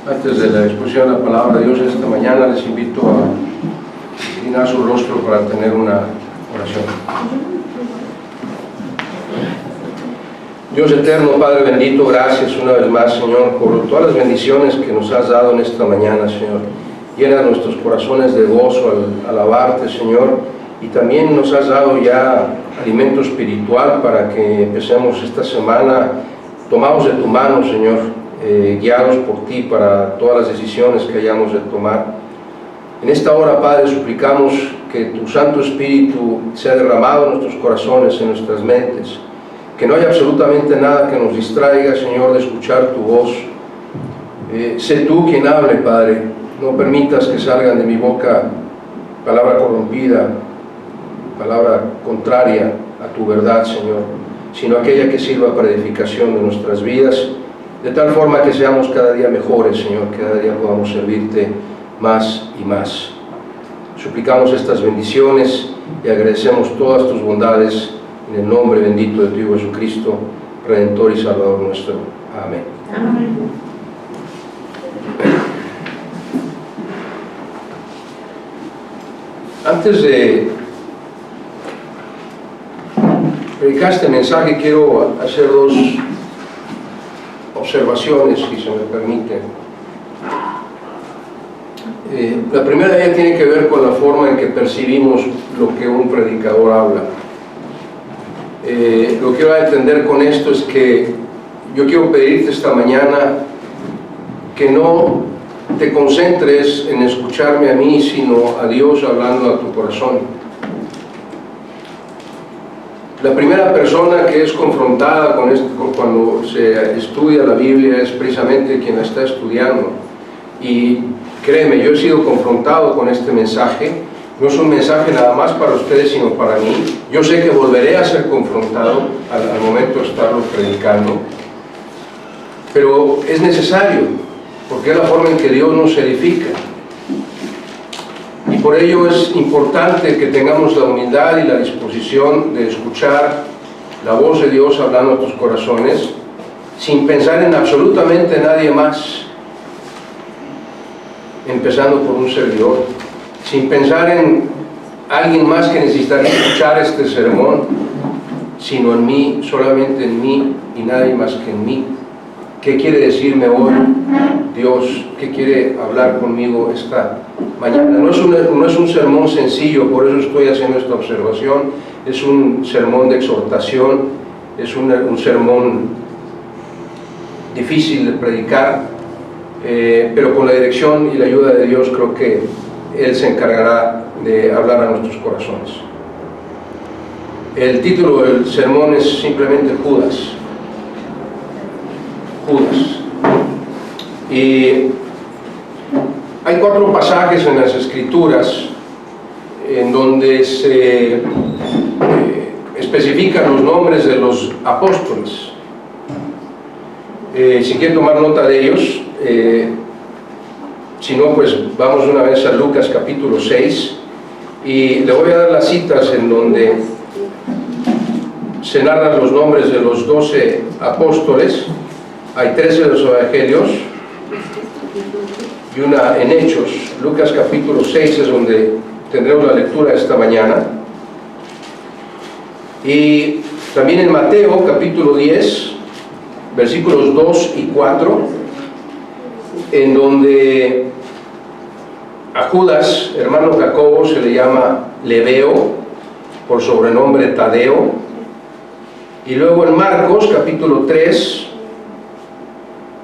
Antes de la exposición de la palabra de Dios esta mañana, les invito a inclinar su rostro para tener una oración. Dios eterno, Padre bendito, gracias una vez más, Señor, por todas las bendiciones que nos has dado en esta mañana, Señor. Llena nuestros corazones de gozo al alabarte, Señor, y también nos has dado ya alimento espiritual para que empecemos esta semana tomados de tu mano, Señor, guiados por ti para todas las decisiones que hayamos de tomar. En esta hora, Padre, suplicamos que tu Santo Espíritu sea derramado en nuestros corazones, en nuestras mentes, que no haya absolutamente nada que nos distraiga, Señor, de escuchar tu voz. Sé tú quien hable, Padre. No permitas que salgan de mi boca palabra corrompida, palabra contraria a tu verdad, Señor, sino aquella que sirva para edificación de nuestras vidas, de tal forma que seamos cada día mejores, Señor, que cada día podamos servirte más y más. Suplicamos estas bendiciones y agradecemos todas tus bondades en el nombre bendito de tu Hijo Jesucristo, Redentor y Salvador nuestro. Amén. Amén. Antes de predicar este mensaje, quiero hacer dos observaciones, si se me permite. La primera de ellas tiene que ver con la forma en que percibimos lo que un predicador habla. Lo que voy a entender con esto es que yo quiero pedirte esta mañana que no te concentres en escucharme a mí, sino a Dios hablando a tu corazón. La primera persona que es confrontada con esto cuando se estudia la Biblia es precisamente quien la está estudiando. Y créeme, yo he sido confrontado con este mensaje. No es un mensaje nada más para ustedes, sino para mí. Yo sé que volveré a ser confrontado al momento de estarlo predicando. Pero es necesario, porque es la forma en que Dios nos edifica. Y por ello es importante que tengamos la humildad y la disposición de escuchar la voz de Dios hablando a tus corazones, sin pensar en absolutamente nadie más, empezando por un servidor, sin pensar en alguien más que necesitaría escuchar este sermón, sino en mí, solamente en mí y nadie más que en mí. ¿Qué quiere decirme hoy Dios? ¿Qué quiere hablar conmigo esta mañana? No es un sermón sencillo, por eso estoy haciendo esta observación. Es un sermón de exhortación, es un sermón difícil de predicar, pero con la dirección y la ayuda de Dios creo que Él se encargará de hablar a nuestros corazones. El título del sermón es simplemente Judas. Judas. Y hay 4 pasajes en las Escrituras en donde se especifican los nombres de los apóstoles. Si quieren tomar nota de ellos, si no, pues vamos una vez a Lucas capítulo 6 y le voy a dar las citas en donde se narran los nombres de los 12 apóstoles. Hay 13 de los evangelios y una en Hechos. Lucas capítulo 6 es donde tendremos la lectura esta mañana. Y también en Mateo capítulo 10, versículos 2 y 4, en donde a Judas, hermano Jacobo, se le llama Lebeo, por sobrenombre Tadeo. Y luego en Marcos capítulo 3,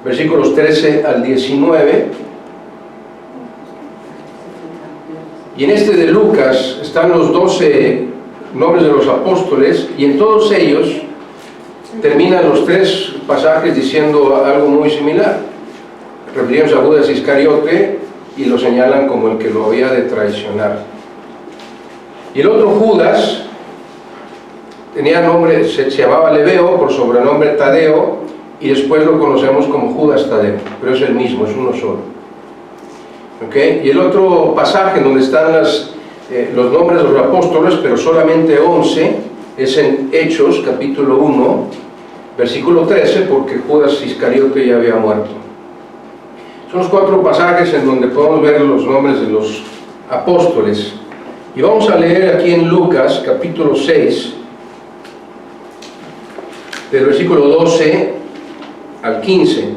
versículos 13 al 19, y en este de Lucas están los 12 nombres de los apóstoles, y en todos ellos terminan los 3 pasajes diciendo algo muy similar. Refiriéndose a Judas Iscariote y lo señalan como el que lo había de traicionar. Y el otro Judas tenía nombre, se llamaba Lebeo, por sobrenombre Tadeo, y después lo conocemos como Judas Tadeo, pero es el mismo, es uno solo. ¿Okay? Y el otro pasaje donde están los nombres de los apóstoles, pero solamente 11, es en Hechos, capítulo 1, versículo 13, porque Judas Iscariote ya había muerto. Son los 4 pasajes en donde podemos ver los nombres de los apóstoles. Y vamos a leer aquí en Lucas, capítulo 6, del versículo 12 al 15.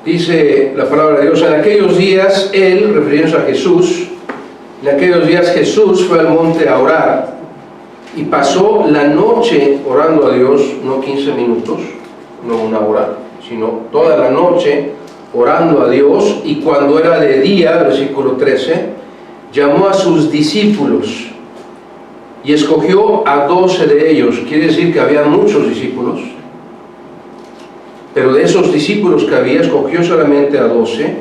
Dice la palabra de Dios: en aquellos días él, refiriéndose a Jesús, en aquellos días Jesús fue al monte a orar y pasó la noche orando a Dios, no 15 minutos, no una hora, sino toda la noche orando a Dios. Y cuando era de día, versículo 13, llamó a sus discípulos y escogió a 12 de ellos. Quiere decir que había muchos discípulos, pero de esos discípulos que había, escogió solamente a 12,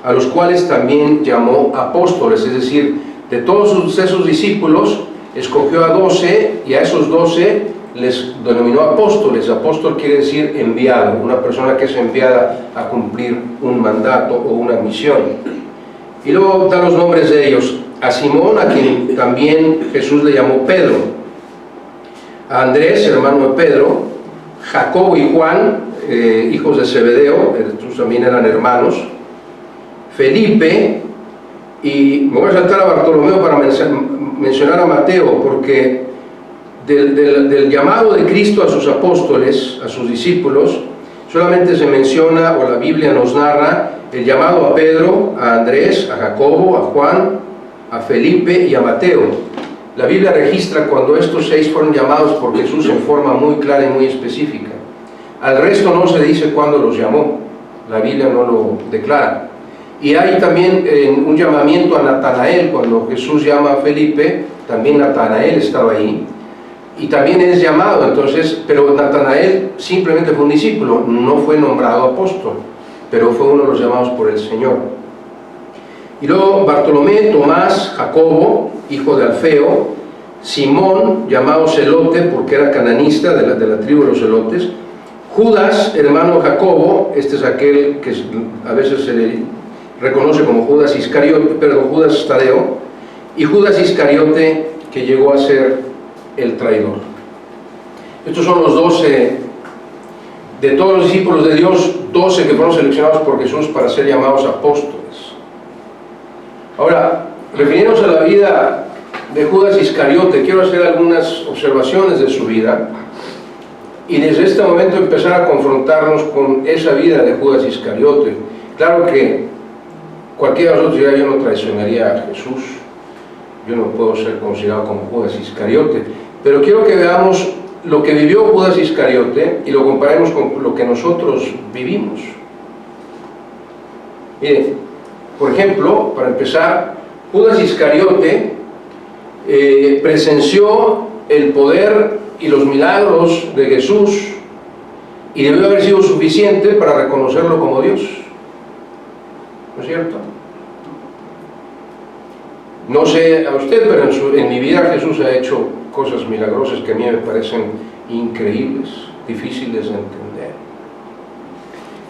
a los cuales también llamó apóstoles. Es decir, de todos esos discípulos escogió a 12, y a esos 12 les denominó apóstoles. Apóstol quiere decir enviado, una persona que es enviada a cumplir un mandato o una misión. Y luego da los nombres de ellos: a Simón, a quien también Jesús le llamó Pedro; a Andrés, hermano de Pedro; Jacobo y Juan, hijos de Zebedeo, estos también eran hermanos; Felipe, y me voy a saltar a Bartolomeo para mencionar a Mateo, porque del llamado de Cristo a sus apóstoles, a sus discípulos, solamente se menciona, o la Biblia nos narra, el llamado a Pedro, a Andrés, a Jacobo, a Juan, a Felipe y a Mateo. La Biblia registra cuando estos 6 fueron llamados por Jesús en forma muy clara y muy específica. Al resto no se dice cuándo los llamó, la Biblia no lo declara. Y hay también un llamamiento a Natanael. Cuando Jesús llama a Felipe, también Natanael estaba ahí, y también es llamado. Entonces, pero Natanael simplemente fue un discípulo, no fue nombrado apóstol, pero fue uno de los llamados por el Señor. Y luego Bartolomé, Tomás, Jacobo, hijo de Alfeo, Simón, llamado Zelote porque era cananista de la tribu de los zelotes; Judas, hermano de Jacobo, este es aquel que a veces se le reconoce como Judas Iscariote, perdón, Judas Tadeo; y Judas Iscariote, que llegó a ser el traidor. Estos son los 12, de todos los discípulos de Dios, 12 que fueron seleccionados por Jesús para ser llamados apóstoles. Ahora, refiriéndonos a la vida de Judas Iscariote, quiero hacer algunas observaciones de su vida, y desde este momento empezar a confrontarnos con esa vida de Judas Iscariote. Claro que cualquiera de nosotros dirá: yo no traicionaría a Jesús, yo no puedo ser considerado como Judas Iscariote. Pero quiero que veamos lo que vivió Judas Iscariote y lo comparemos con lo que nosotros vivimos. Miren, por ejemplo, para empezar, Judas Iscariote presenció el poder y los milagros de Jesús, y debió haber sido suficiente para reconocerlo como Dios. ¿No es cierto? No sé a usted, pero en mi vida Jesús ha hecho cosas milagrosas que a mí me parecen increíbles, difíciles de entender.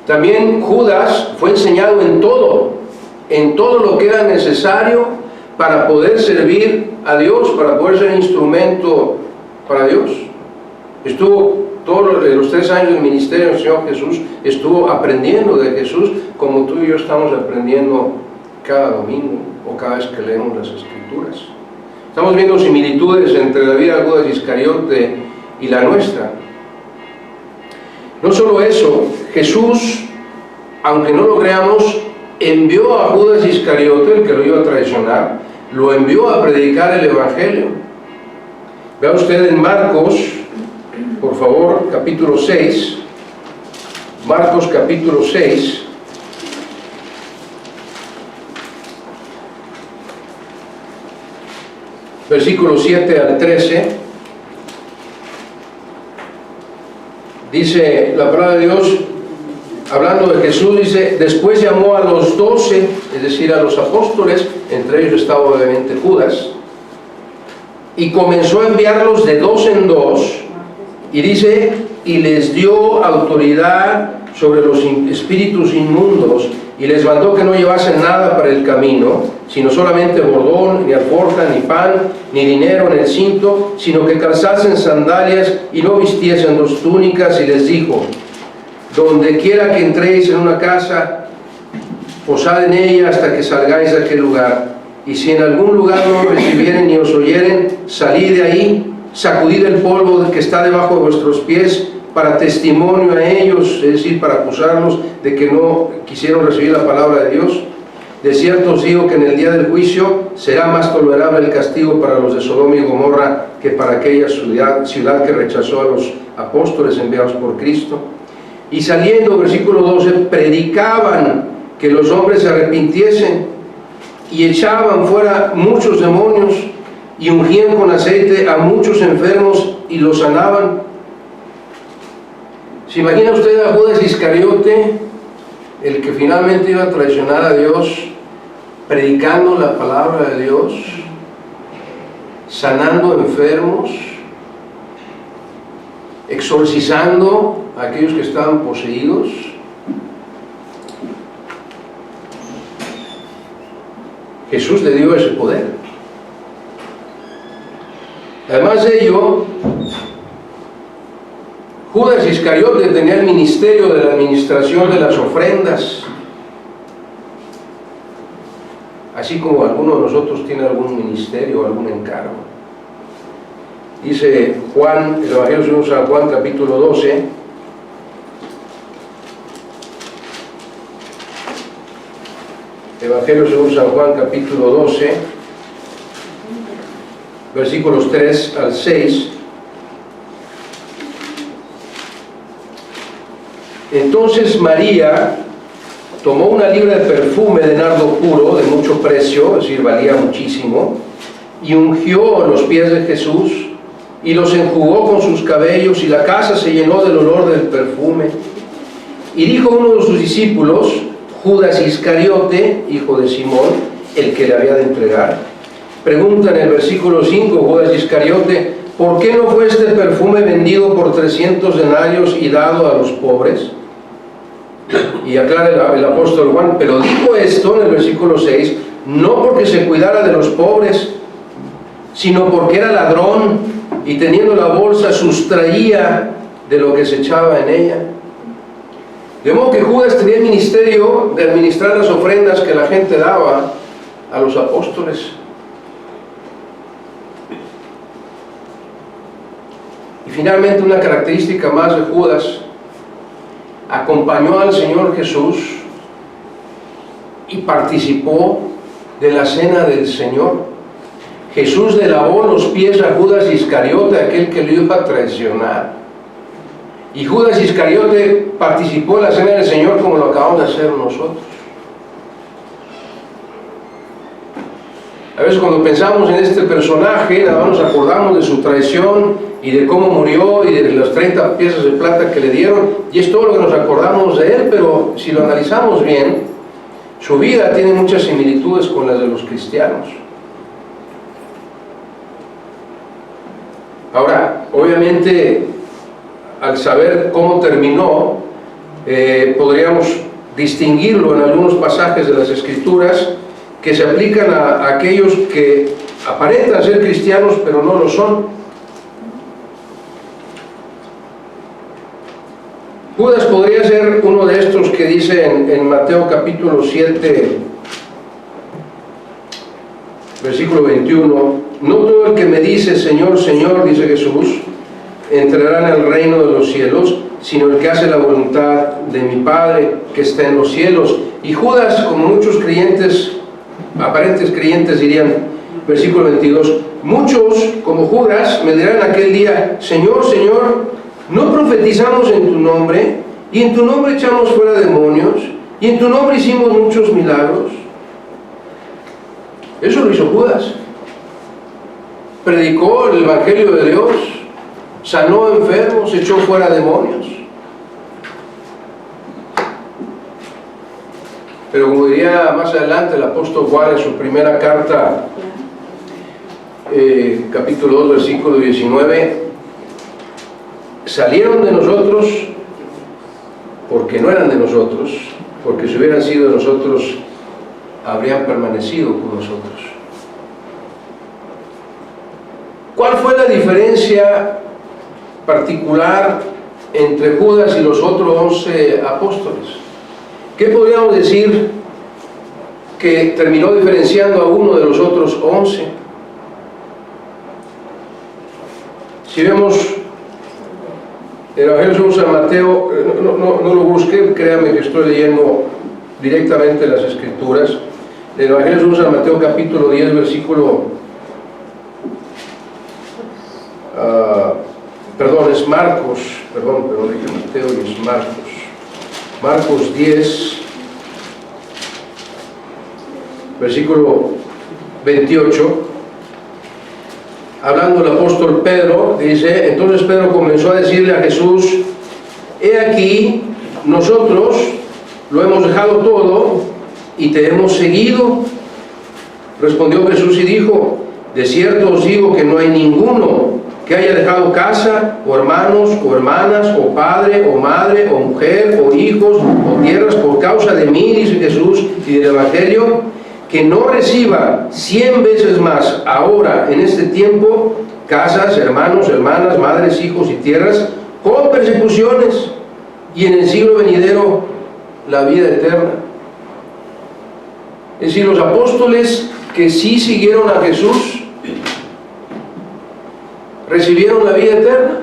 También Judas fue enseñado en todo lo que era necesario para poder servir a Dios, para poder ser instrumento para Dios. Estuvo todos los 3 años del ministerio del Señor Jesús, estuvo aprendiendo de Jesús, como tú y yo estamos aprendiendo cada domingo o cada vez que leemos las Escrituras. Estamos viendo similitudes entre la vida de Judas Iscariote y la nuestra. No solo eso, Jesús, aunque no lo creamos, envió a Judas Iscariote, el que lo iba a traicionar, lo envió a predicar el Evangelio. Vea usted en Marcos, por favor, capítulo 6, Marcos capítulo 6, versículos 7 al 13, dice la palabra de Dios, hablando de Jesús, dice: después llamó a los 12, es decir, a los apóstoles, entre ellos estaba obviamente Judas, y comenzó a enviarlos de 2 en 2, y dice: y les dio autoridad sobre los espíritus inmundos, y les mandó que no llevasen nada para el camino, sino solamente bordón, ni alforja, ni pan, ni dinero en el cinto, sino que calzasen sandalias y no vistiesen dos túnicas, y les dijo: donde quiera que entréis en una casa, posad en ella hasta que salgáis de aquel lugar. Y si en algún lugar no os recibieren ni os oyeren, salid de ahí, sacudid el polvo que está debajo de vuestros pies, para testimonio a ellos, es decir, para acusarlos de que no quisieron recibir la palabra de Dios. De cierto os digo que en el día del juicio será más tolerable el castigo para los de Sodoma y Gomorra que para aquella ciudad que rechazó a los apóstoles enviados por Cristo. Y saliendo, versículo 12, predicaban que los hombres se arrepintiesen, y echaban fuera muchos demonios, y ungían con aceite a muchos enfermos y los sanaban. ¿Se imagina usted a Judas Iscariote, el que finalmente iba a traicionar a Dios, predicando la palabra de Dios, sanando enfermos, exorcizando a aquellos que estaban poseídos? Jesús le dio ese poder. Además de ello, Judas Iscariote tenía el ministerio de la administración de las ofrendas, así como alguno de nosotros tiene algún ministerio o algún encargo. Dice Juan, el Evangelio según San Juan, capítulo 12, Evangelio según San Juan, capítulo 12, versículos 3 al 6. Entonces María tomó una libra de perfume de nardo puro, de mucho precio, es decir, valía muchísimo, y ungió los pies de Jesús, y los enjugó con sus cabellos, y la casa se llenó del olor del perfume. Y dijo uno de sus discípulos, Judas Iscariote, hijo de Simón, el que le había de entregar. Pregunta en el versículo 5, Judas Iscariote: ¿por qué no fue este perfume vendido por 300 denarios y dado a los pobres? Y aclara el apóstol Juan: pero dijo esto en el versículo 6, no porque se cuidara de los pobres, sino porque era ladrón, y teniendo la bolsa sustraía de lo que se echaba en ella. De modo que Judas tenía el ministerio de administrar las ofrendas que la gente daba a los apóstoles. Y finalmente, una característica más de Judas: acompañó al Señor Jesús y participó de la cena del Señor. Jesús le lavó los pies a Judas Iscariote, aquel que lo iba a traicionar. Y Judas Iscariote participó en la cena del Señor como lo acabamos de hacer nosotros. A veces cuando pensamos en este personaje, nada más nos acordamos de su traición y de cómo murió y de las 30 piezas de plata que le dieron, y es todo lo que nos acordamos de él, pero si lo analizamos bien, su vida tiene muchas similitudes con las de los cristianos. Ahora, obviamente, al saber cómo terminó, podríamos distinguirlo en algunos pasajes de las Escrituras que se aplican a aquellos que aparentan ser cristianos pero no lo son. Judas podría ser uno de estos que dice en Mateo capítulo 7, versículo 21, no todo el que me dice Señor, Señor, dice Jesús, entrará en el reino de los cielos, sino el que hace la voluntad de mi Padre que está en los cielos. Y Judas, como muchos creyentes, aparentes creyentes, dirían, versículo 22, muchos como Judas me dirán aquel día, Señor, Señor, ¿no profetizamos en tu nombre? Y en tu nombre echamos fuera demonios, y en tu nombre hicimos muchos milagros. Eso lo hizo Judas. Predicó el Evangelio de Dios, sanó enfermos, echó fuera demonios. Pero como diría más adelante el apóstol Juan en su primera carta, capítulo 2, versículo 19, salieron de nosotros porque no eran de nosotros, porque si hubieran sido de nosotros habrían permanecido con nosotros. ¿Cuál fue la diferencia particular entre Judas y los otros 11 apóstoles? ¿Qué podríamos decir que terminó diferenciando a uno de los otros 11? Si vemos el Evangelio según San Mateo, no lo busqué, créame que estoy leyendo directamente las Escrituras. El Evangelio según San Mateo, capítulo 10, versículo... es Marcos, dije Mateo y es Marcos. Marcos 10, versículo 28, hablando el apóstol Pedro, dice: entonces Pedro comenzó a decirle a Jesús: he aquí, nosotros lo hemos dejado todo y te hemos seguido. Respondió Jesús y dijo: de cierto os digo que no hay ninguno que haya dejado casa, o hermanos, o hermanas, o padre, o madre, o mujer, o hijos, o tierras, por causa de mí, dice Jesús, y del Evangelio, que no reciba 100 veces más ahora, en este tiempo, casas, hermanos, hermanas, madres, hijos y tierras, con persecuciones, y en el siglo venidero la vida eterna. Es decir, los apóstoles que sí siguieron a Jesús recibieron la vida eterna.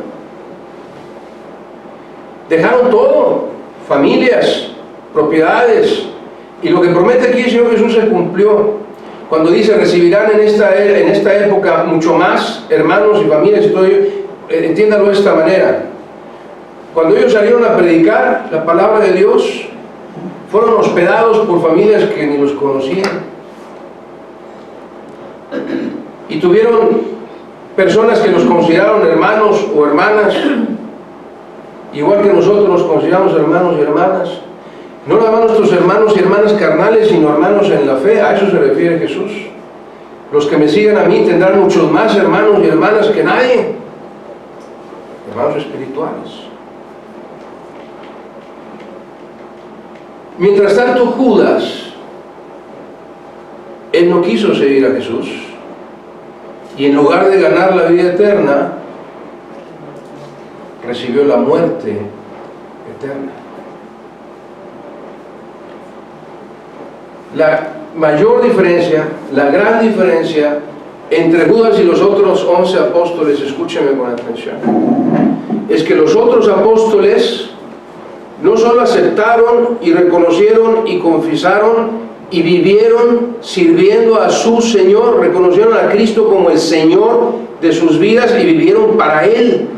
Dejaron todo, familias, propiedades, y lo que promete aquí el Señor Jesús se cumplió cuando dice: recibirán en esta época mucho más hermanos y familias. Entiéndalo de esta manera: cuando ellos salieron a predicar la palabra de Dios, fueron hospedados por familias que ni los conocían, y tuvieron personas que los consideraron hermanos o hermanas, igual que nosotros los consideramos hermanos y hermanas. No nada más nuestros hermanos y hermanas carnales, sino hermanos en la fe. A eso se refiere Jesús. Los que me sigan a mí tendrán muchos más hermanos y hermanas que nadie, hermanos espirituales. Mientras tanto, Judas, él no quiso seguir a Jesús, y en lugar de ganar la vida eterna, recibió la muerte eterna. La mayor diferencia, la gran diferencia entre Judas y los otros 11 apóstoles, escúcheme con atención, es que los otros apóstoles no solo aceptaron y reconocieron y confesaron y vivieron sirviendo a su Señor, reconocieron a Cristo como el Señor de sus vidas y vivieron para Él.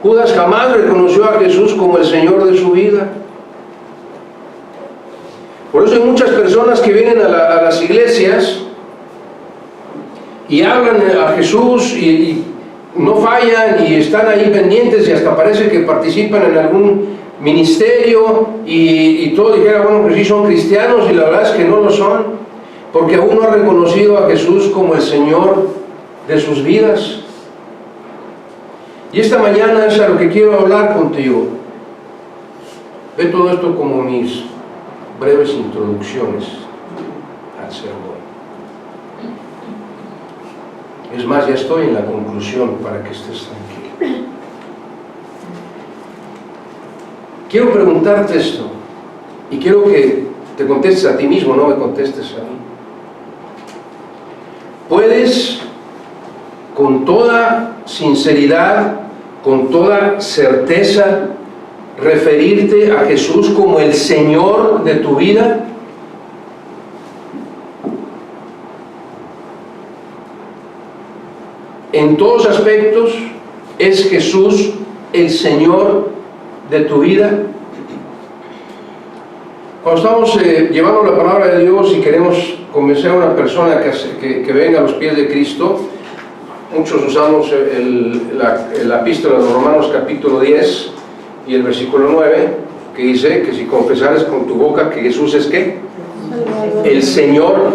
Judas jamás reconoció a Jesús como el Señor de su vida. Por eso hay muchas personas que vienen a las iglesias y hablan a Jesús y no fallan y están ahí pendientes, y hasta parece que participan en algún ministerio y todo dijera: bueno, pues sí son cristianos, y la verdad es que no lo son, porque aún no ha reconocido a Jesús como el Señor de sus vidas. Y esta mañana es a lo que quiero hablar contigo. Ve todo esto como mis breves introducciones al sermón. Es más, ya estoy en la conclusión para que estés tranquilo. Quiero preguntarte esto, y quiero que te contestes a ti mismo, no me contestes a mí. ¿Puedes con toda sinceridad, con toda certeza, referirte a Jesús como el Señor de tu vida? En todos aspectos, ¿es Jesús el Señor de tu vida? Cuando estamos llevando la palabra de Dios y queremos convencer a una persona que venga a los pies de Cristo, muchos usamos la epístola de los Romanos capítulo 10 y el versículo 9, que dice que si confesares con tu boca que Jesús es ¿qué? El Señor,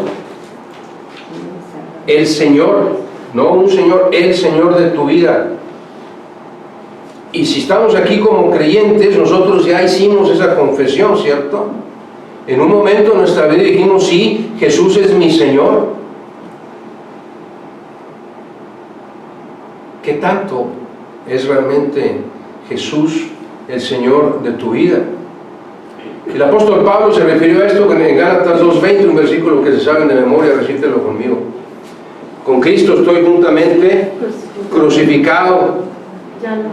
no un Señor, el Señor de tu vida. Y si estamos aquí como creyentes, nosotros ya hicimos esa confesión, ¿cierto? En un momento de nuestra vida dijimos, sí, Jesús es mi Señor. ¿Qué tanto es realmente Jesús el Señor de tu vida? El apóstol Pablo se refirió a esto en Gálatas 2:20, un versículo que se saben de memoria, recítelo conmigo. Con Cristo estoy juntamente crucificado,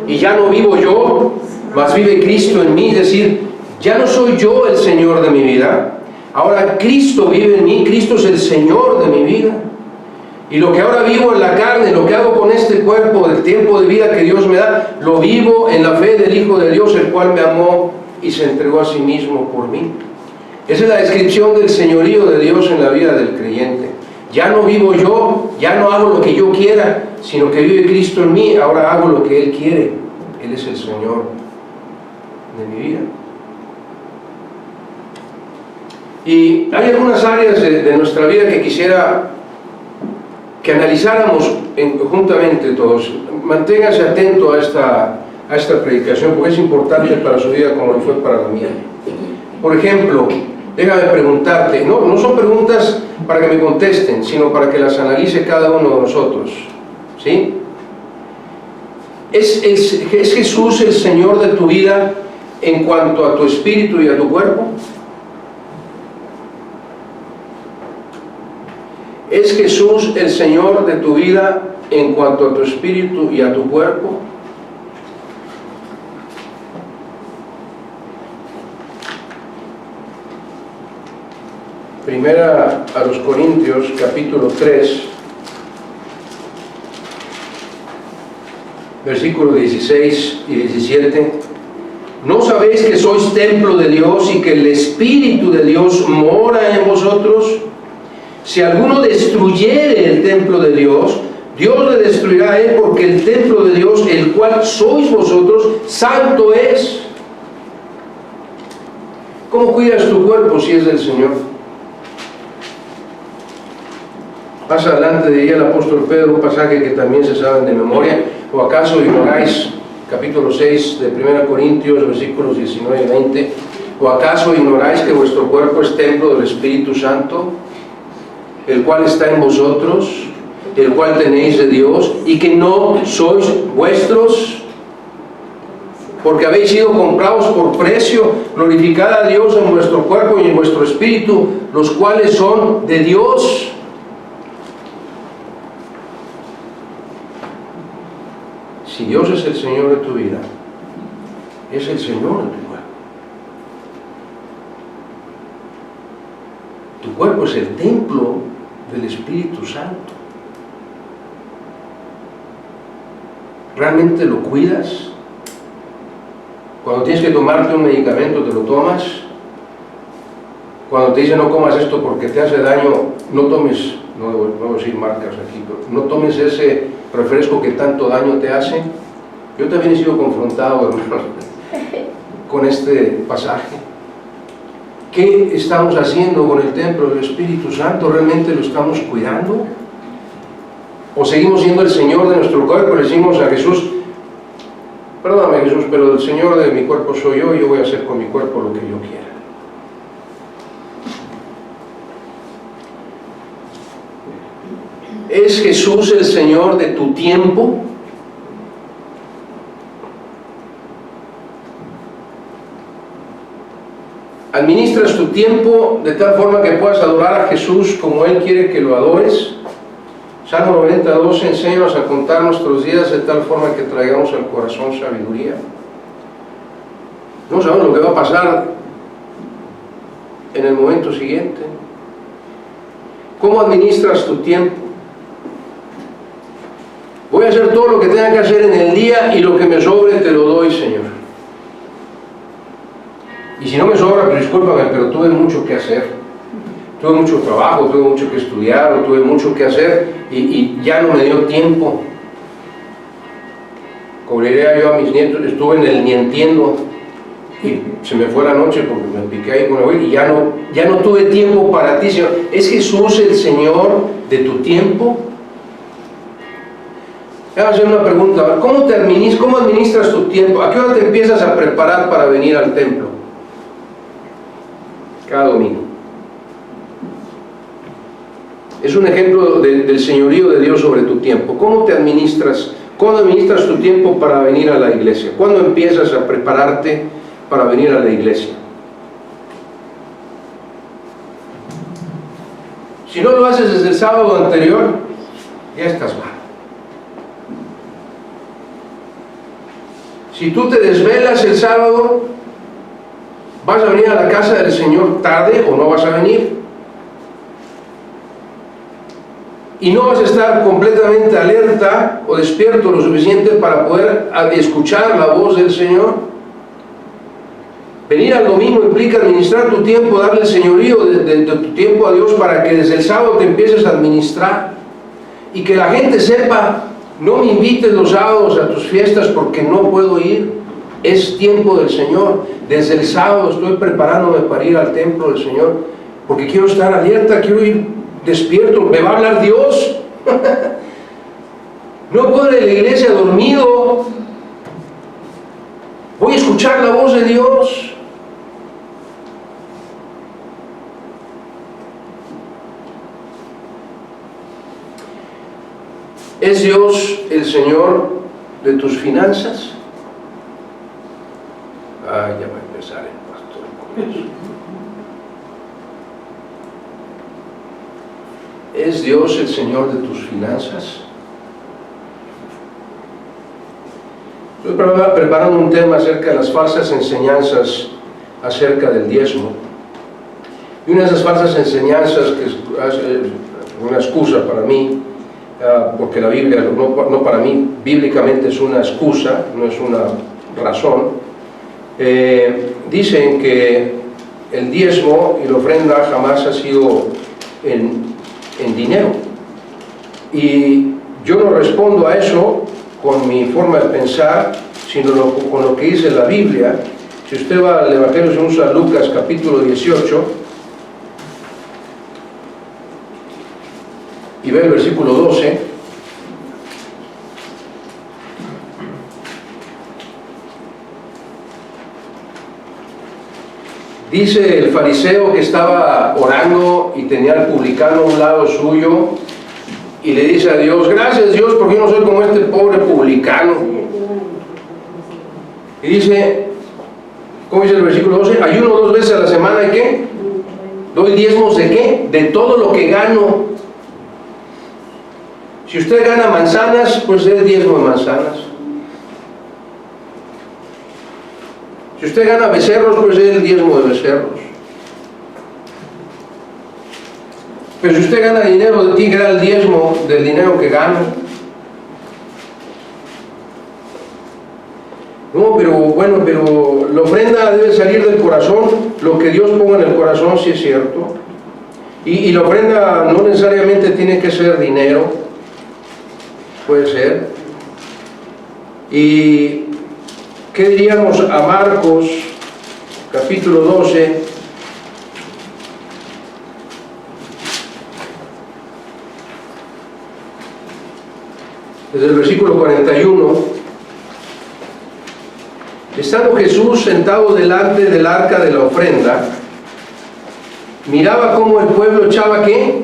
y ya no vivo yo, mas vive Cristo en mí. Es decir, ya no soy yo el Señor de mi vida, ahora Cristo vive en mí. Cristo es el Señor de mi vida. Y lo que ahora vivo en la carne, lo que hago con este cuerpo, del tiempo de vida que Dios me da, lo vivo en la fe del Hijo de Dios, el cual me amó y se entregó a sí mismo por mí. Esa es la descripción del señorío de Dios en la vida del creyente. Ya no vivo yo, ya no hago lo que yo quiera, sino que vive Cristo en mí. Ahora hago lo que Él quiere. Él es el Señor de mi vida. Y hay algunas áreas de nuestra vida que quisiera que analizáramos juntamente todos. Manténgase atento a esta predicación, porque es importante para su vida como lo fue para la mía. Por ejemplo, déjame preguntarte, no son preguntas para que me contesten, sino para que las analice cada uno de nosotros, ¿sí? ¿Es Jesús el Señor de tu vida en cuanto a tu espíritu y a tu cuerpo? ¿Es Jesús el Señor de tu vida en cuanto a tu espíritu y a tu cuerpo? Primera a los Corintios, capítulo 3, versículos 16 y 17. ¿No sabéis que sois templo de Dios y que el Espíritu de Dios mora en vosotros? Si alguno destruyere el templo de Dios, Dios le destruirá a él, porque el templo de Dios, el cual sois vosotros, santo es. ¿Cómo cuidas tu cuerpo si es del Señor? Más adelante diría el apóstol Pedro un pasaje que también se saben de memoria. ¿O acaso ignoráis, capítulo 6 de 1 Corintios, versículos 19 y 20, ¿o acaso ignoráis que vuestro cuerpo es templo del Espíritu Santo, el cual está en vosotros, el cual tenéis de Dios, y que no sois vuestros? Porque habéis sido comprados por precio. Glorificad a Dios en vuestro cuerpo y en vuestro espíritu, los cuales son de Dios. Si Dios es el Señor de tu vida, es el Señor de tu cuerpo. Tu cuerpo es el templo del Espíritu Santo. ¿Realmente lo cuidas? Cuando tienes que tomarte un medicamento, ¿te lo tomas? Cuando te dicen no comas esto porque te hace daño, no tomes, no voy a decir marcas aquí, pero no tomes ese refresco que tanto daño te hace. Yo también he sido confrontado, hermanos, con este pasaje. ¿Qué estamos haciendo con el templo del Espíritu Santo? ¿Realmente lo estamos cuidando? ¿O seguimos siendo el Señor de nuestro cuerpo? Le decimos a Jesús, perdóname Jesús, pero el Señor de mi cuerpo soy yo, y yo voy a hacer con mi cuerpo lo que yo quiera. ¿Es Jesús el Señor de tu tiempo? ¿Administras tu tiempo de tal forma que puedas adorar a Jesús como Él quiere que lo adores? Salmo 92, enséñanos a contar nuestros días de tal forma que traigamos al corazón sabiduría. No sabemos lo que va a pasar en el momento siguiente. ¿Cómo administras tu tiempo? Voy a hacer todo lo que tenga que hacer en el día, y lo que me sobre te lo doy, Señor. Y si no me sobra, pues discúlpame, pero tuve mucho que hacer. Tuve mucho trabajo, tuve mucho que estudiar, o tuve mucho que hacer, y ya no me dio tiempo. Como le diría yo a mis nietos, estuve en el ni entiendo, y se me fue la noche porque me piqué ahí con el güey, y ya no tuve tiempo para ti, Señor. ¿Es Jesús el Señor de tu tiempo? Voy a hacer una pregunta. ¿Cómo administras tu tiempo? ¿A qué hora te empiezas a preparar para venir al templo? cada domingo. Es un ejemplo del señorío de Dios sobre tu tiempo. ¿Cómo te administras? ¿Cuándo administras tu tiempo para venir a la iglesia? ¿Cuándo empiezas a prepararte para venir a la iglesia? Si no lo haces desde el sábado anterior, ya estás mal. Si tú te desvelas el sábado, ¿vas a venir a la casa del Señor tarde o no vas a venir? Y no vas a estar completamente alerta o despierto lo suficiente para poder escuchar la voz del Señor. Venir al domingo implica administrar tu tiempo, darle el señorío de tu tiempo a Dios para que desde el sábado te empieces a administrar. Y que la gente sepa, no me invites los sábados a tus fiestas porque no puedo ir. Es tiempo del Señor. Desde el sábado estoy preparándome para ir al templo del Señor porque quiero estar alerta, quiero ir despierto. ¿Me va a hablar Dios? No puedo ir a la iglesia dormido. Voy a escuchar la voz de Dios. ¿Es Dios el Señor de tus finanzas? Ya va a empezar el pastor con eso. ¿Es Dios el Señor de tus finanzas? Estoy preparando un tema acerca de las falsas enseñanzas acerca del diezmo. Y una de esas falsas enseñanzas que es una excusa para mí, porque la Biblia, no para mí, bíblicamente es una excusa, no es una razón. Dicen que el diezmo y la ofrenda jamás ha sido en dinero. Y yo no respondo a eso con mi forma de pensar, sino con lo que dice la Biblia. Si usted va al Evangelio según San Lucas, capítulo 18, y ve el versículo 12, dice el fariseo que estaba orando y tenía al publicano a un lado suyo y le dice a Dios: gracias Dios porque yo no soy como este pobre publicano. Y dice, ¿cómo dice el versículo 12? Ayuno 2 veces a la semana, ¿y qué? Doy diezmos ¿de qué? De todo lo que gano. Si usted gana manzanas, pues dé diezmo de manzanas. Si usted gana becerros, pues dé el diezmo de becerros. Pero si usted gana dinero, tiene que dar el diezmo del dinero que gana. No, pero bueno, pero la ofrenda debe salir del corazón. Lo que Dios ponga en el corazón, sí es cierto. Y la ofrenda no necesariamente tiene que ser dinero. Puede ser. ¿Y qué diríamos a Marcos, capítulo 12? Desde el versículo 41. Estando Jesús sentado delante del arca de la ofrenda, miraba cómo el pueblo echaba ¿qué?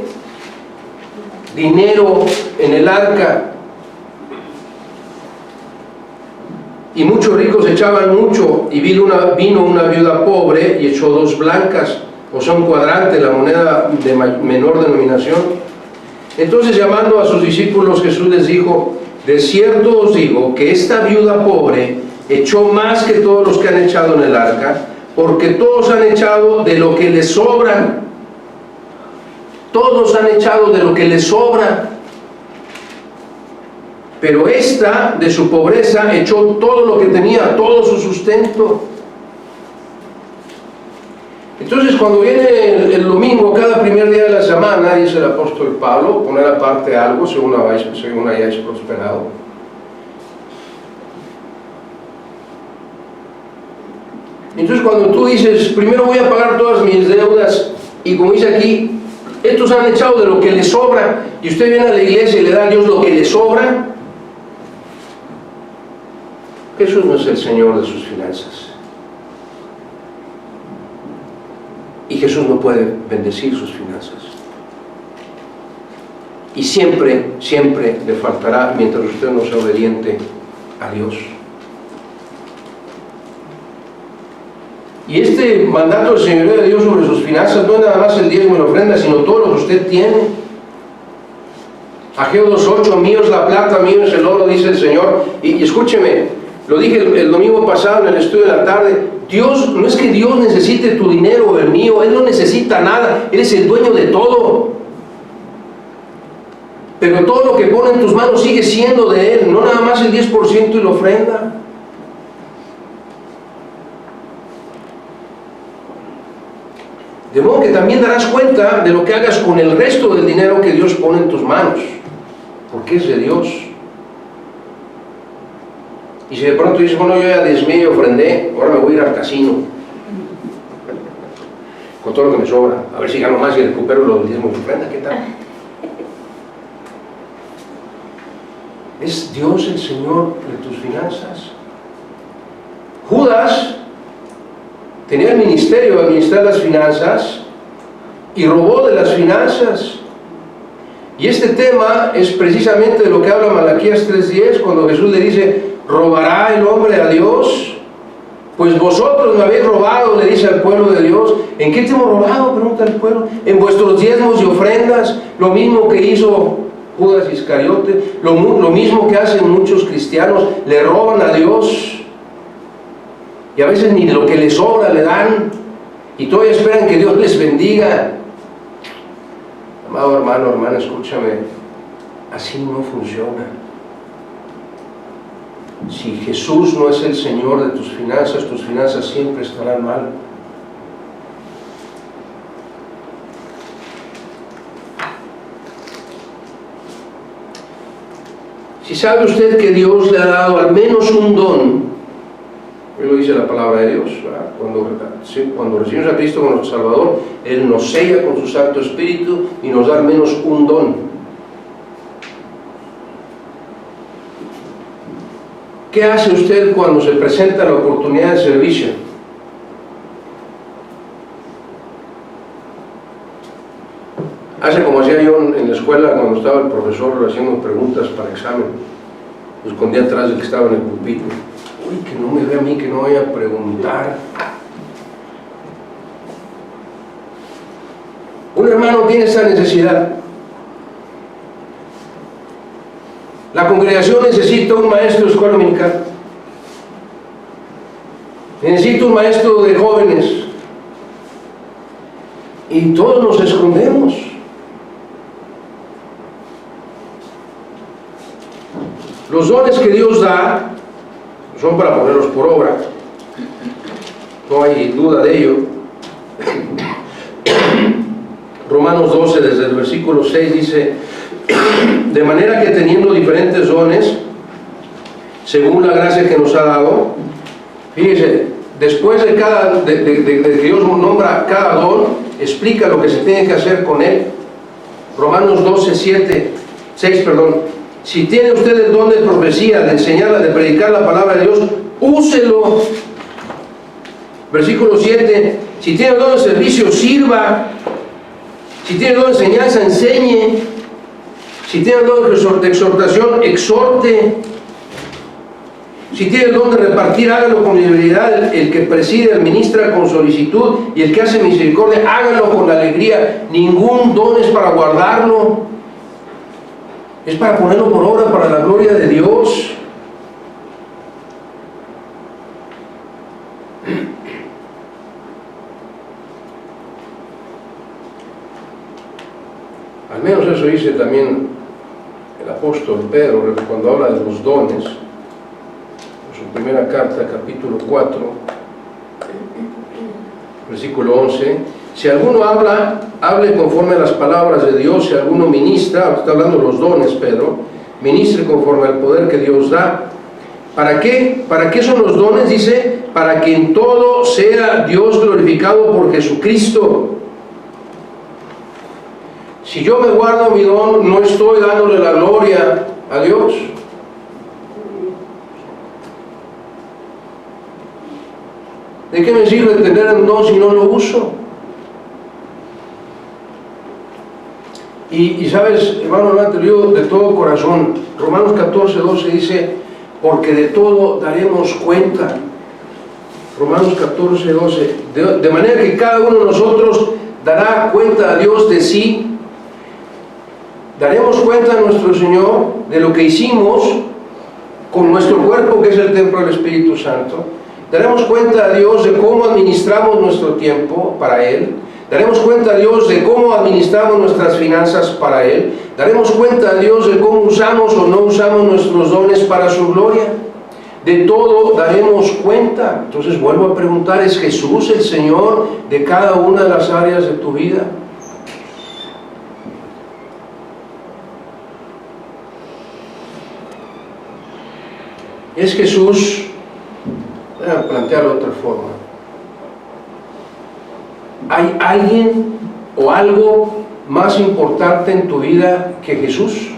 Dinero en el arca. Y muchos ricos echaban mucho, y vino una viuda pobre y echó 2 blancas, o sea, un cuadrante, la moneda de menor denominación. Entonces, llamando a sus discípulos, Jesús les dijo: de cierto os digo que esta viuda pobre echó más que todos los que han echado en el arca, porque todos han echado de lo que les sobra. Todos han echado de lo que les sobra. Pero esta, de su pobreza, echó todo lo que tenía, todo su sustento. Entonces, cuando viene el domingo, cada primer día de la semana, dice el apóstol Pablo, poner aparte algo según hayáis prosperado. Entonces, cuando tú dices, primero voy a pagar todas mis deudas, y como dice aquí, estos han echado de lo que les sobra, y usted viene a la iglesia y le da a Dios lo que le sobra, Jesús no es el Señor de sus finanzas. y Jesús no puede bendecir sus finanzas. Y siempre, siempre le faltará mientras usted no sea obediente a Dios. Y este mandato del señorío de Dios sobre sus finanzas no es nada más el diezmo y la ofrenda, sino todo lo que usted tiene. Ageo 2:8, mío es la plata, mío es el oro, dice el Señor. Y escúcheme, lo dije el domingo pasado en el estudio de la tarde, Dios, no es que Dios necesite tu dinero o el mío, Él no necesita nada, Él es el dueño de todo. Pero todo lo que pone en tus manos sigue siendo de Él, no nada más el 10% y la ofrenda. De modo que también darás cuenta de lo que hagas con el resto del dinero que Dios pone en tus manos, porque es de Dios. Y si de pronto dices, bueno, yo ya diezmé y ofrendé, ahora me voy a ir al casino con todo lo que me sobra, a ver si gano más y recupero los diezmos y ofrenda, ¿qué tal? ¿Es Dios el Señor de tus finanzas? Judas tenía el ministerio de administrar las finanzas y robó de las finanzas. Y este tema es precisamente de lo que habla Malaquías 3:10, cuando Jesús le dice, ¿robará el hombre a Dios? Pues vosotros me habéis robado, le dice al pueblo de Dios. ¿En qué te hemos robado?, pregunta el pueblo. En vuestros diezmos y ofrendas, lo mismo que hizo Judas Iscariote, lo mismo que hacen muchos cristianos, le roban a Dios. Y a veces ni lo que les sobra le dan, y todavía esperan que Dios les bendiga. Amado hermano, hermana, escúchame, así no funciona. Si Jesús no es el Señor de tus finanzas siempre estarán mal. Si sabe usted que Dios le ha dado al menos un don, él lo dice la palabra de Dios, ¿verdad? Cuando recibimos a Cristo como nuestro Salvador, Él nos sella con su Santo Espíritu y nos da al menos un don. ¿Qué hace usted cuando se presenta la oportunidad de servicio? Hace como hacía yo en la escuela cuando estaba el profesor haciendo preguntas para examen. Me escondía atrás del que estaba en el pupitre. Uy, que no me vea a mí, que no vaya a preguntar. Un hermano tiene esa necesidad. La congregación necesita un maestro de escuela dominical. Necesita un maestro de jóvenes. Y todos nos escondemos. Los dones que Dios da son para ponerlos por obra, no hay duda de ello. Romanos 12, desde el versículo 6 dice, de manera que teniendo diferentes dones, según la gracia que nos ha dado, fíjese, después de que Dios nombra cada don, explica lo que se tiene que hacer con él. Romanos 12, 6, si tiene usted el don de profecía, de enseñar, de predicar la palabra de Dios, úselo. Versículo 7, si tiene el don de servicio, sirva. Si tiene el don de enseñanza, enseñe. Si tiene el don de exhortación, exhorte. Si tiene el don de repartir, hágalo con liberalidad. El que preside, administra con solicitud. Y el que hace misericordia, hágalo con alegría. Ningún don es para guardarlo. Es para ponerlo por obra, para la gloria de Dios. Al menos eso dice también el apóstol Pedro cuando habla de los dones, en su primera carta, capítulo 4, versículo 11. Si alguno habla, hable conforme a las palabras de Dios. Si alguno ministra, está hablando de los dones Pedro, ministre conforme al poder que Dios da. ¿Para qué? ¿Para qué son los dones? Dice, para que en todo sea Dios glorificado por Jesucristo. Si yo me guardo mi don, no estoy dándole la gloria a Dios. ¿De qué me sirve tener un don si no lo uso? Y sabes, hermano, te lo digo de todo corazón. Romanos 14:12 dice, porque de todo daremos cuenta. Romanos 14:12, de manera que cada uno de nosotros dará cuenta a Dios de sí. Daremos cuenta a nuestro Señor de lo que hicimos con nuestro cuerpo, que es el templo del Espíritu Santo. Daremos cuenta a Dios de cómo administramos nuestro tiempo para Él. Daremos cuenta a Dios de cómo administramos nuestras finanzas para Él. Daremos cuenta a Dios de cómo usamos o no usamos nuestros dones para su gloria. De todo daremos cuenta. Entonces vuelvo a preguntar, ¿es Jesús el Señor de cada una de las áreas de tu vida? ¿Es Jesús? Voy a plantearlo de otra forma. ¿Hay alguien o algo más importante en tu vida que Jesús?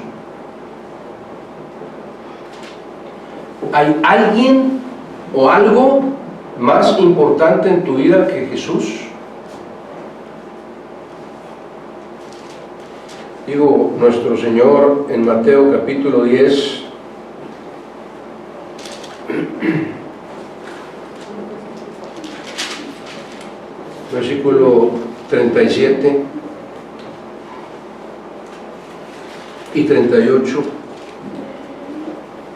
¿Hay alguien o algo más importante en tu vida que Jesús? Digo, nuestro Señor en Mateo capítulo 10, versículo 37 y 38.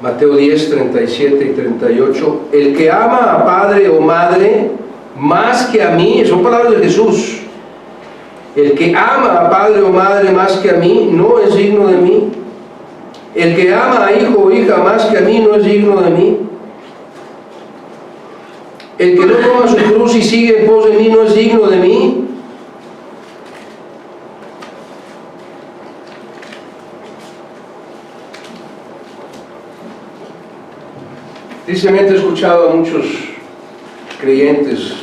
Mateo 10, 37 y 38. El que ama a padre o madre más que a mí, son palabras de Jesús. El que ama a padre o madre más que a mí no es digno de mí. El que ama a hijo o hija más que a mí no es digno de mí. El que no toma su cruz y sigue en pos de mí no es digno de mí. Tristemente he escuchado a muchos creyentes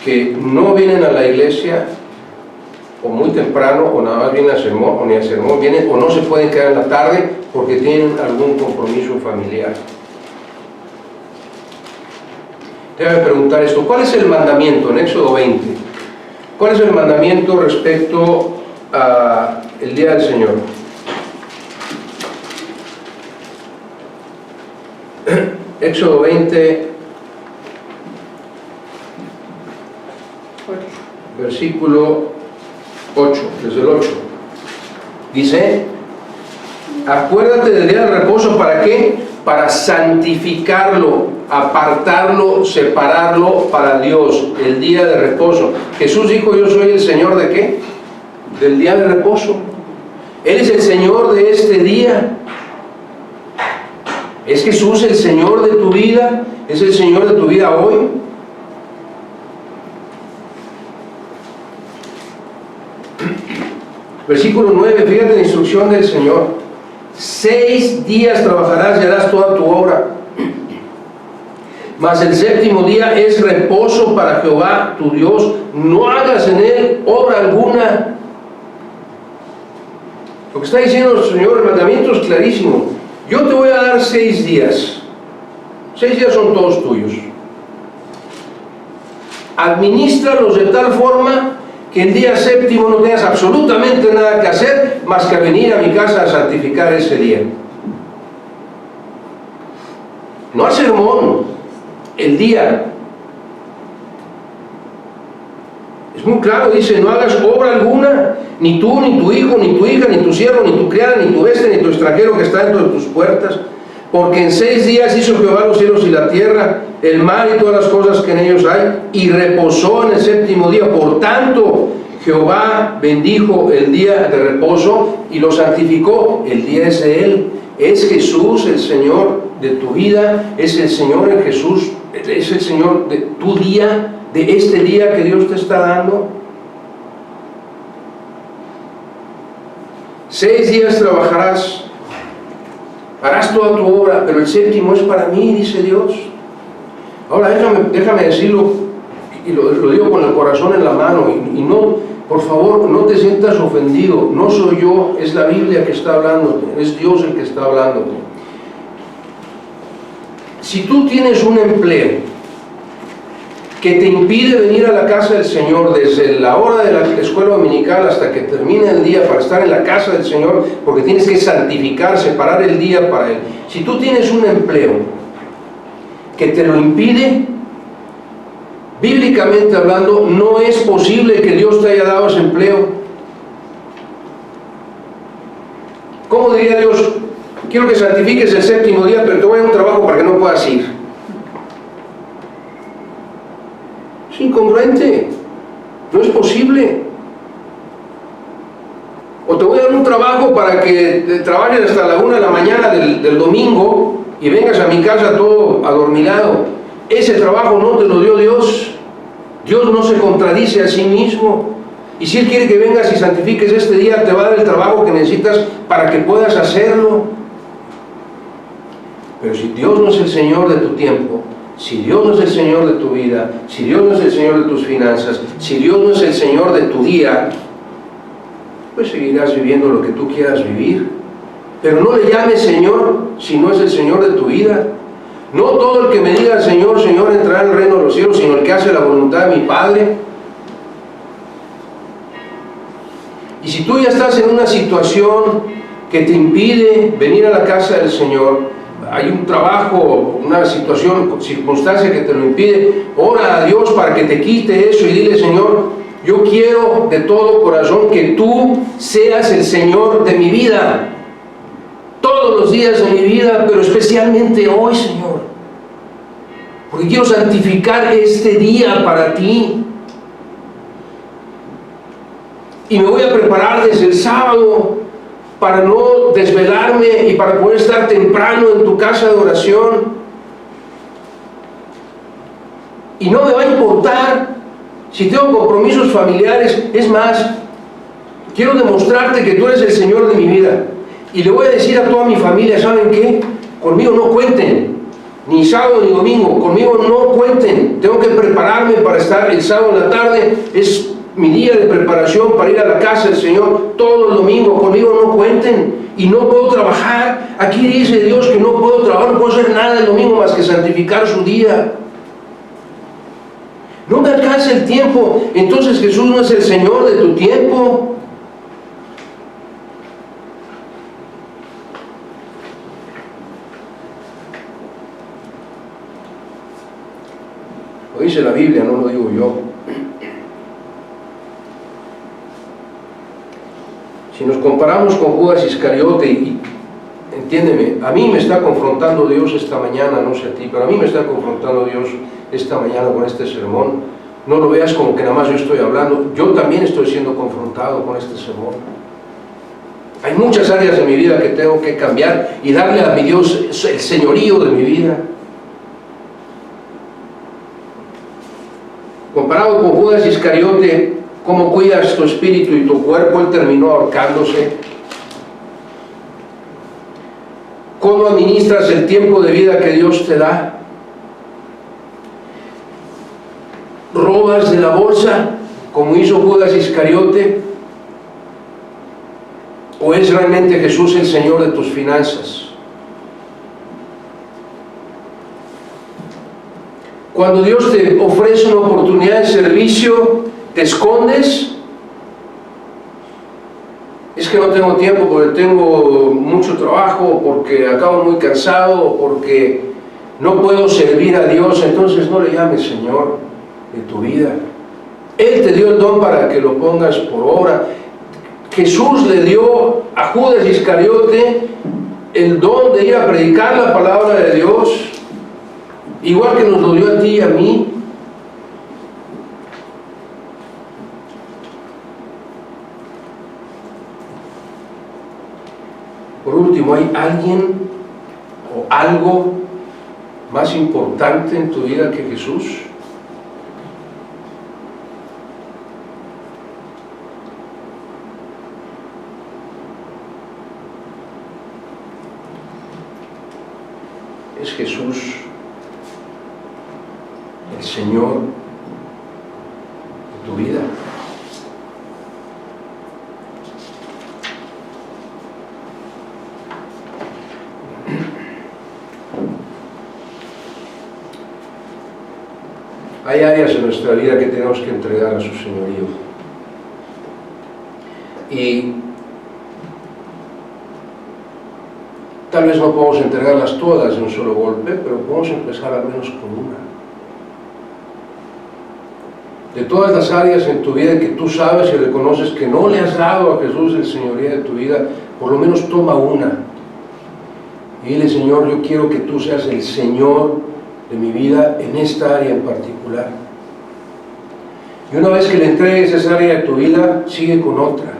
que no vienen a la iglesia o muy temprano, o nada más vienen a sermón, o ni a sermón vienen, o no se pueden quedar en la tarde porque tienen algún compromiso familiar. Déjame preguntar esto, ¿cuál es el mandamiento en Éxodo 20? ¿Cuál es el mandamiento respecto al día del Señor? Éxodo 20, versículo 8, desde el 8. Dice, acuérdate del día del reposo, ¿para qué? Para santificarlo, apartarlo, separarlo para Dios, el día de reposo. Jesús dijo, yo soy el Señor ¿de qué? Del día de reposo. Él es el Señor de este día. ¿Es Jesús el Señor de tu vida? ¿Es el Señor de tu vida hoy? Versículo 9, fíjate la instrucción del Señor. 6 días trabajarás y harás toda tu obra, mas el séptimo día es reposo para Jehová tu Dios. No hagas en él obra alguna. Lo que está diciendo el Señor, el mandamiento es clarísimo. Yo te voy a dar 6 días. 6 días son todos tuyos. Administralos de tal forma que el día séptimo no tengas absolutamente nada que hacer más que venir a mi casa a santificar ese día. No al sermón, el día. Es muy claro, dice, no hagas obra alguna, ni tú, ni tu hijo, ni tu hija, ni tu siervo, ni tu criada, ni tu bestia, ni tu extranjero que está dentro de tus puertas, porque en 6 días hizo Jehová los cielos y la tierra, el mar y todas las cosas que en ellos hay, y reposó en el séptimo día. Por tanto, Jehová bendijo el día de reposo y lo santificó. El día es de Él. Es Jesús el Señor de tu vida, es el Señor en Jesús, es el Señor de tu día, de este día que Dios te está dando. 6 días trabajarás, harás toda tu obra, pero el séptimo es para mí, dice Dios. Ahora déjame decirlo, y lo digo con el corazón en la mano, y no, por favor, no te sientas ofendido. No soy yo, es la Biblia que está hablándote, es Dios el que está hablándote. Si tú tienes un empleo que te impide venir a la casa del Señor desde la hora de la escuela dominical hasta que termine el día para estar en la casa del Señor, porque tienes que santificar, separar el día para Él. Si tú tienes un empleo que te lo impide, bíblicamente hablando, no es posible que Dios te haya dado ese empleo. ¿Cómo diría Dios? Quiero que santifiques el séptimo día, pero te voy a dar un trabajo para que no puedas ir. Es incongruente, no es posible. O te voy a dar un trabajo para que trabajes hasta la 1 de la mañana del domingo y vengas a mi casa todo adormilado. Ese trabajo no te lo dio Dios. Dios no se contradice a sí mismo. Y si Él quiere que vengas y santifiques este día, te va a dar el trabajo que necesitas para que puedas hacerlo. Pero si Dios no es el Señor de tu tiempo, si Dios no es el Señor de tu vida, si Dios no es el Señor de tus finanzas, si Dios no es el Señor de tu día, pues seguirás viviendo lo que tú quieras vivir. Pero no le llames Señor si no es el Señor de tu vida. No todo el que me diga Señor, Señor entrará en el reino de los cielos, sino el que hace la voluntad de mi Padre. Y si tú ya estás en una situación que te impide venir a la casa del Señor, hay un trabajo, una situación, circunstancia que te lo impide, ora a Dios para que te quite eso y dile: Señor, yo quiero de todo corazón que tú seas el Señor de mi vida, todos los días de mi vida, pero especialmente hoy, Señor, porque quiero santificar este día para ti. Y me voy a preparar desde el sábado para no desvelarme y para poder estar temprano en tu casa de oración. Y no me va a importar si tengo compromisos familiares. Es más, quiero demostrarte que tú eres el Señor de mi vida. Y le voy a decir a toda mi familia: ¿saben qué? Conmigo no cuenten, ni sábado ni domingo, conmigo no cuenten. Tengo que prepararme para estar el sábado en la tarde, es mi día de preparación para ir a la casa del Señor. Todo el domingo conmigo no cuenten. Y no puedo trabajar. Aquí dice Dios que no puedo trabajar, no puedo hacer nada el domingo más que santificar su día. No me alcanza el tiempo. Entonces Jesús no es el Señor de tu tiempo. Lo dice la Biblia, no lo digo yo. Si nos comparamos con Judas Iscariote, y entiéndeme, a mí me está confrontando Dios esta mañana, no sé a ti, pero a mí me está confrontando Dios esta mañana con este sermón. No lo veas como que nada más yo estoy hablando, yo también estoy siendo confrontado con este sermón. Hay muchas áreas de mi vida que tengo que cambiar y darle a mi Dios el señorío de mi vida. Comparado con Judas Iscariote, ¿cómo cuidas tu espíritu y tu cuerpo? Él terminó ahorcándose. ¿Cómo administras el tiempo de vida que Dios te da? ¿Robas de la bolsa, como hizo Judas Iscariote? ¿O es realmente Jesús el Señor de tus finanzas? Cuando Dios te ofrece una oportunidad de servicio, ¿te escondes? Es que no tengo tiempo porque tengo mucho trabajo, porque acabo muy cansado, porque no puedo servir a Dios. Entonces no le llames Señor de tu vida. Él te dio el don para que lo pongas por obra. Jesús le dio a Judas Iscariote el don de ir a predicar la palabra de Dios, igual que nos lo dio a ti y a mí. Por último, ¿hay alguien o algo más importante en tu vida que Jesús? ¿Es Jesús el Señor de tu vida? Hay áreas en nuestra vida que tenemos que entregar a su señorío. Y tal vez no podamos entregarlas todas de un solo golpe, pero podemos empezar al menos con una. De todas las áreas en tu vida que tú sabes y reconoces que no le has dado a Jesús el señorío de tu vida, por lo menos toma una. Y dile: Señor, yo quiero que tú seas el Señor de mi vida en esta área en particular. Y una vez que le entregues esa área de tu vida, sigue con otra.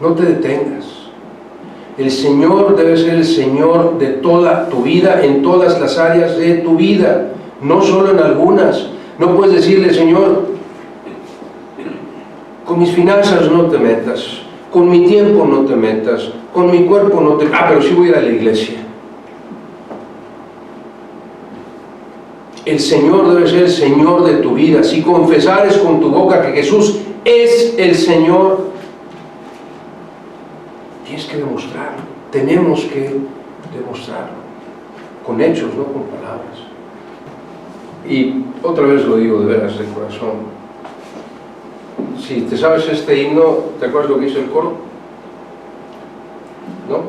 No te detengas. El Señor debe ser el Señor de toda tu vida, en todas las áreas de tu vida, no solo en algunas. No puedes decirle: Señor, con mis finanzas no te metas, con mi tiempo no te metas, con mi cuerpo no te... pero sí voy a ir a la iglesia. El Señor debe ser el Señor de tu vida. Si confesares con tu boca que Jesús es el Señor, tienes que demostrarlo. Tenemos que demostrarlo. Con hechos, no con palabras. Y otra vez lo digo de veras, de corazón. Si te sabes este himno, ¿te acuerdas lo que dice el coro? ¿No?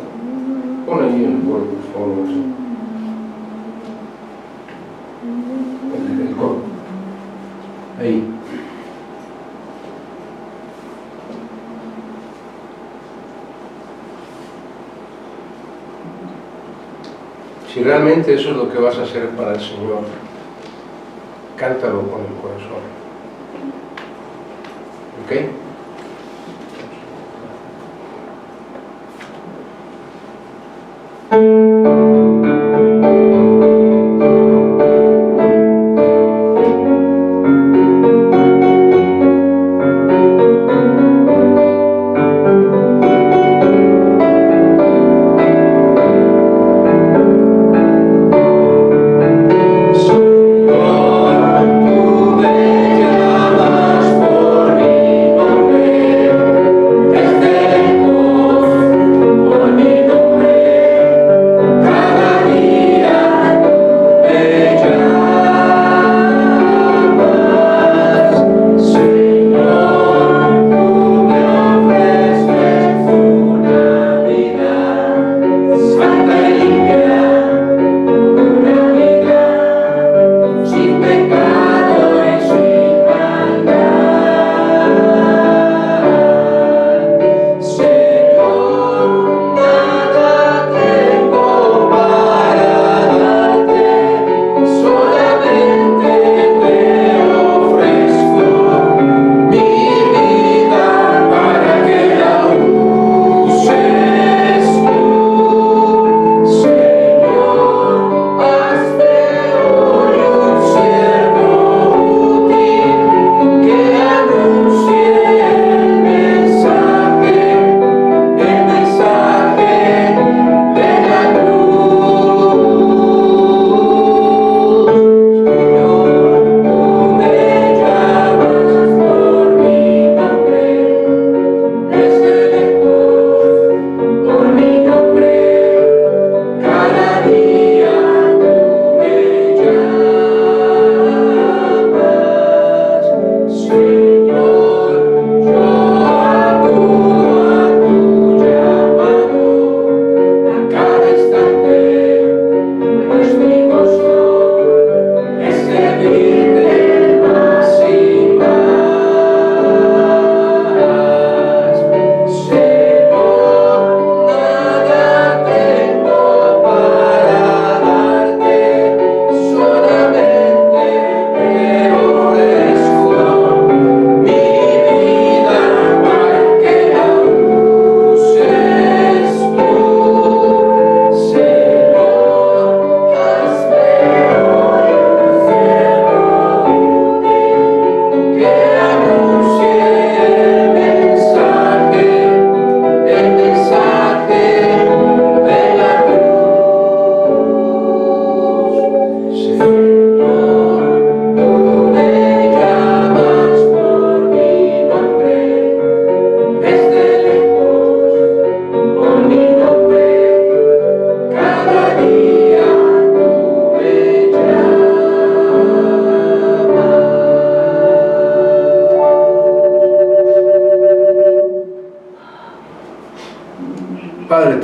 Pon ahí el coro, por favor. El coro. Ahí. Si realmente eso es lo que vas a hacer para el Señor, cántalo con el corazón. ¿Ok?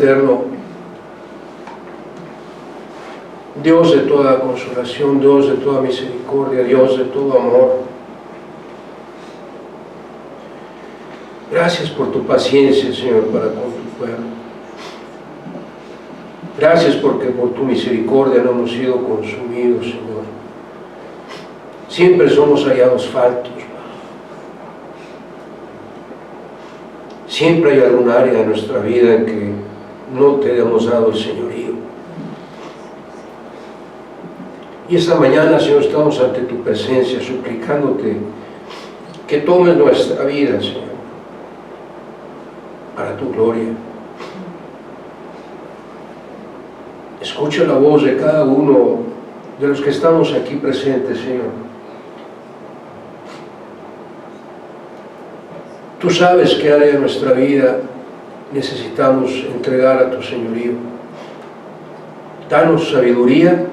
eterno, Dios de toda consolación, Dios de toda misericordia, Dios de todo amor, gracias por tu paciencia, Señor, para con tu pueblo. Gracias porque por tu misericordia no hemos sido consumidos, Señor. Siempre somos hallados faltos, Padre. Siempre hay algún área de nuestra vida en que no te hemos dado el señorío. Y esta mañana, Señor, estamos ante tu presencia suplicándote que tomes nuestra vida, Señor, para tu gloria. Escucha la voz de cada uno de los que estamos aquí presentes, Señor. Tú sabes qué área de nuestra vida necesitamos entregar a tu señorío. Danos sabiduría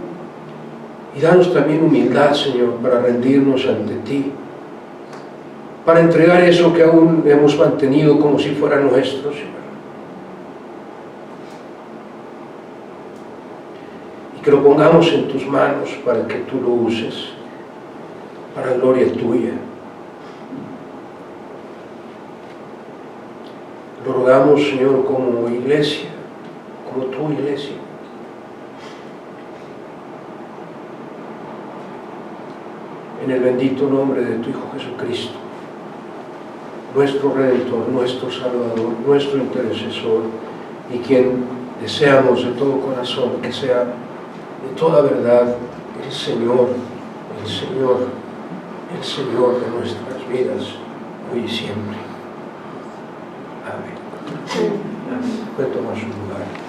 y danos también humildad, Señor, para rendirnos ante ti, para entregar eso que aún hemos mantenido como si fuera nuestro, Señor. Que lo pongamos en tus manos para que tú lo uses para gloria tuya. Lo rogamos, Señor, como iglesia, como tu iglesia. En el bendito nombre de tu Hijo Jesucristo, nuestro Redentor, nuestro Salvador, nuestro intercesor, y quien deseamos de todo corazón que sea de toda verdad el Señor, el Señor, el Señor de nuestras vidas, hoy y siempre. Amén. Puede tomar su lugar.